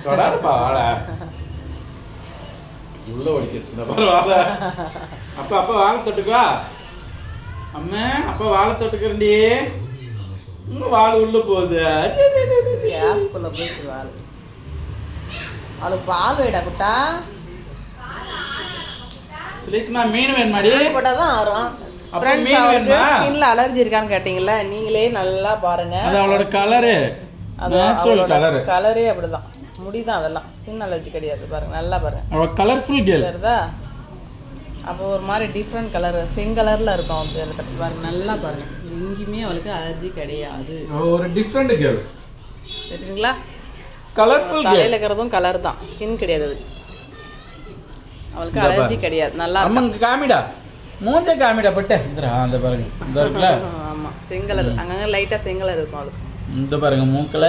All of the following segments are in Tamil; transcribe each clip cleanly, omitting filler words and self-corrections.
தொடாதப்பா வாழை உள்ள ஒடிக்கிடுச்சுன்னா பரவாயில்ல. அப்பா வாழை தொட்டுக்கா. அம்மா அப்பா வாழை தொட்டுக்கிறண்டி. உங்க வாழை உள்ள போகுது. கேப்குள்ள போயிடுச்சு வாழை. அது பால் வேடா குட்டா. சுலேஷ்மா மீன் வேணுமாடி? போட்டால் தான் வரும். ஸ்கின்ல அலர்ஜி இருக்கான்னு கேட்டீங்கல்ல, நீங்களே நல்லா பாருங்க. அது அவளோட கலரு, நேச்சுரல் கலரு. கலரே அப்படிதான், முடிதான் அதெல்லாம். ஸ்கின் அலர்ஜி கிடையாது. பாருங்க நல்லா பாருங்க. அவ கலர்ஃபுல் கேர்ள் வருதா? அப்போ ஒரு மாதிரி டிஃப்ரெண்ட் கலர், செங்கலர்ல இருக்கும் அவளுக்கு. பாருங்க நல்லா பாருங்க, எங்கேயுமே அவளுக்கு அலர்ஜி கிடையாது. ஒரு டிஃப்ரெண்ட் கேர்ள். தெரியுங்களா? Colourful girl. தலையில இருக்கிறதும் கலர் தான், ஸ்கின் கிடையாது அது. அவளுக்கு அலர்ஜி கிடையாது. நல்லா அம்மாங்க காமிடா, மூஞ்ச காமிடா பட்டு. அந்த பாருங்க இந்த இருக்குல்ல. ஆமா செங்கலர், அங்கங்க லைட்டா செங்கலர் இருக்கும் அது. இந்த பாருங்க மூக்கல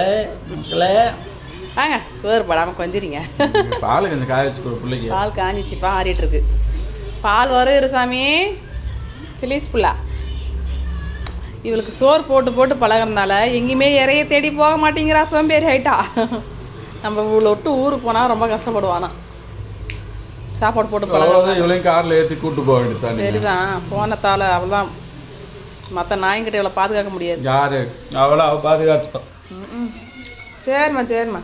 வாங்க சோறு படாம கொஞ்சிரிங்க. பால் கொஞ்சம் காய வச்சு கொடு பிள்ளைக்கு. பால் காஞ்சிச்சுப்பா, ஆறிட்டு இருக்கு. பால் வரும் இருசாமி. சிலீஸ் புல்லா இவளுக்கு சோறு போட்டு போட்டு பழகிறதுனால எங்கேயுமே இறைய தேடி போக மாட்டேங்கிறா. சோம்பேறி ஆயிட்டா. நம்ம இவ்வளோ விட்டு ஊருக்கு போனால் ரொம்ப கஷ்டப்படுவானா. சாப்பாடு போட்டு பழகிறதா. இவளையும் காரில் ஏற்றி கூட்டு போக வேண்டியது. சரிதான், போனத்தால் அவள் தான். மற்ற நாய்கிட்ட இவளை பாதுகாக்க முடியாது. யாரு அவளை அவள் பாதுகாத்துட்டோம். சரிம்மா சரிம்மா.